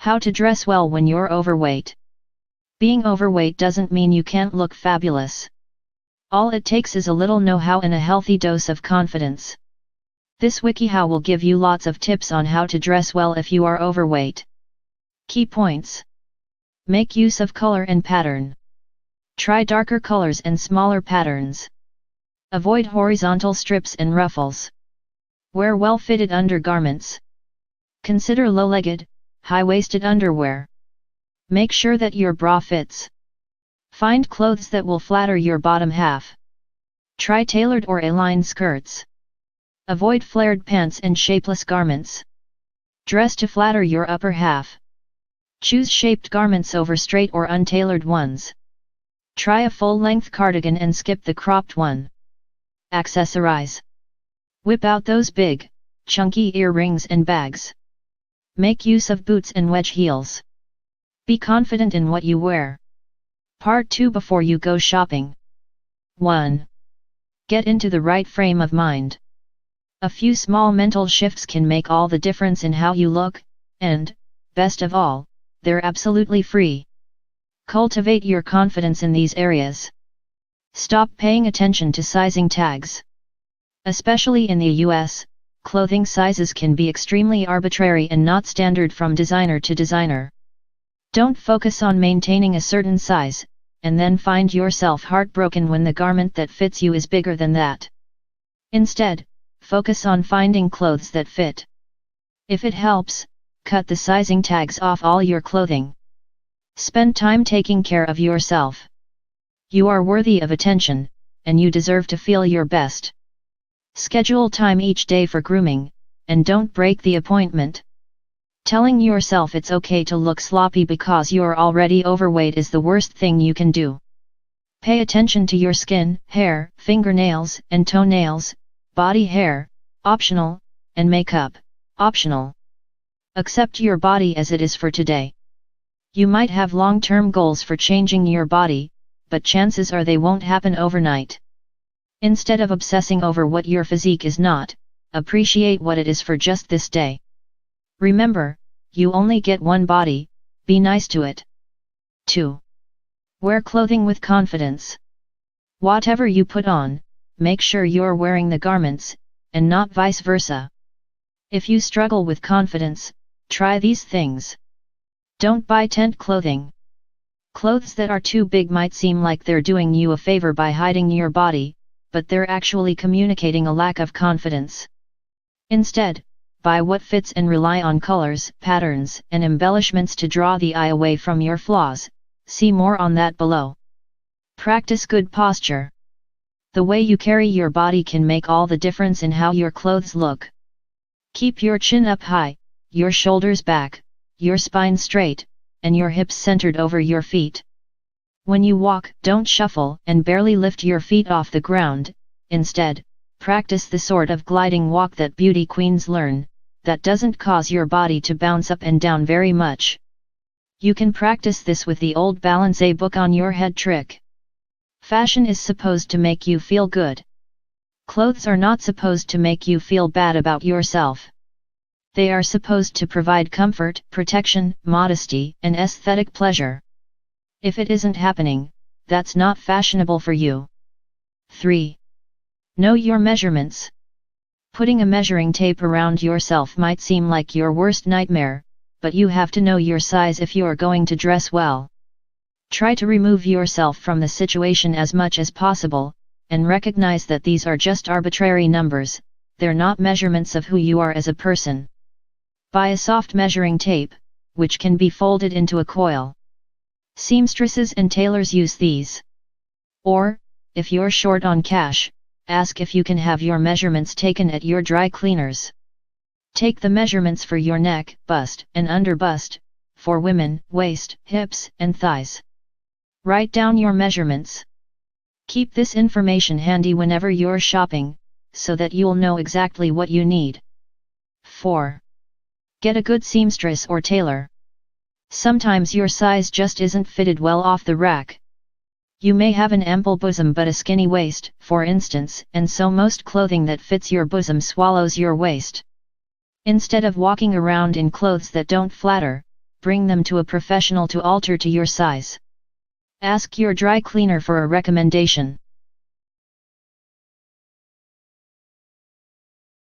How to dress well when you're overweight. Being overweight doesn't mean you can't look fabulous. All it takes is a little know-how and a healthy dose of confidence. This WikiHow will give you lots of tips on how to dress well if you are overweight. Key points. Make use of color and pattern. Try darker colors and smaller patterns. Avoid horizontal strips and ruffles. Wear well-fitted undergarments. Consider low-legged, high-waisted underwear. Make sure that your bra fits. Find clothes that will flatter your bottom half. Try tailored or A-line skirts. Avoid flared pants and shapeless garments. Dress to flatter your upper half. Choose shaped garments over straight or untailored ones. Try a full-length cardigan and skip the cropped one. Accessorize. Whip out those big, chunky earrings and bags. Make use of boots and wedge heels. Be confident in what you wear. Part 2. Before you go shopping. 1. Get into the right frame of mind. A few small mental shifts can make all the difference in how you look, and, best of all, they're absolutely free. Cultivate your confidence in these areas. Stop paying attention to sizing tags. Especially in the US, clothing sizes can be extremely arbitrary and not standard from designer to designer. Don't focus on maintaining a certain size, and then find yourself heartbroken when the garment that fits you is bigger than that. Instead, focus on finding clothes that fit. If it helps, cut the sizing tags off all your clothing. Spend time taking care of yourself. You are worthy of attention, and you deserve to feel your best. Schedule time each day for grooming, and don't break the appointment. Telling yourself it's okay to look sloppy because you're already overweight is the worst thing you can do. Pay attention to your skin, hair, fingernails, and toenails, body hair, optional, and makeup, optional. Accept your body as it is for today. You might have long-term goals for changing your body, but chances are they won't happen overnight. Instead of obsessing over what your physique is not, appreciate what it is for just this day. Remember, you only get one body, be nice to it. 2. Wear clothing with confidence. Whatever you put on, make sure you're wearing the garments, and not vice versa. If you struggle with confidence, try these things. Don't buy tent clothing. Clothes that are too big might seem like they're doing you a favor by hiding your body, but they're actually communicating a lack of confidence. Instead, buy what fits and rely on colors, patterns, and embellishments to draw the eye away from your flaws. See more on that below. Practice good posture. The way you carry your body can make all the difference in how your clothes look. Keep your chin up high, your shoulders back, your spine straight, and your hips centered over your feet. When you walk, don't shuffle and barely lift your feet off the ground. Instead, practice the sort of gliding walk that beauty queens learn, that doesn't cause your body to bounce up and down very much. You can practice this with the old balance a book on your head trick. Fashion is supposed to make you feel good. Clothes are not supposed to make you feel bad about yourself. They are supposed to provide comfort, protection, modesty, and aesthetic pleasure. If it isn't happening, that's not fashionable for you. 3. Know your measurements. Putting a measuring tape around yourself might seem like your worst nightmare, but you have to know your size if you're going to dress well. Try to remove yourself from the situation as much as possible, and recognize that these are just arbitrary numbers, they're not measurements of who you are as a person. Buy a soft measuring tape, which can be folded into a coil. Seamstresses and tailors use these. Or, if you're short on cash, ask if you can have your measurements taken at your dry cleaners. Take the measurements for your neck, bust, and under bust, for women, waist, hips, and thighs. Write down your measurements. Keep this information handy whenever you're shopping, so that you'll know exactly what you need. 4. Get a good seamstress or tailor. Sometimes your size just isn't fitted well off the rack. You may have an ample bosom but a skinny waist, for instance, and so most clothing that fits your bosom swallows your waist. Instead of walking around in clothes that don't flatter, bring them to a professional to alter to your size. Ask your dry cleaner for a recommendation.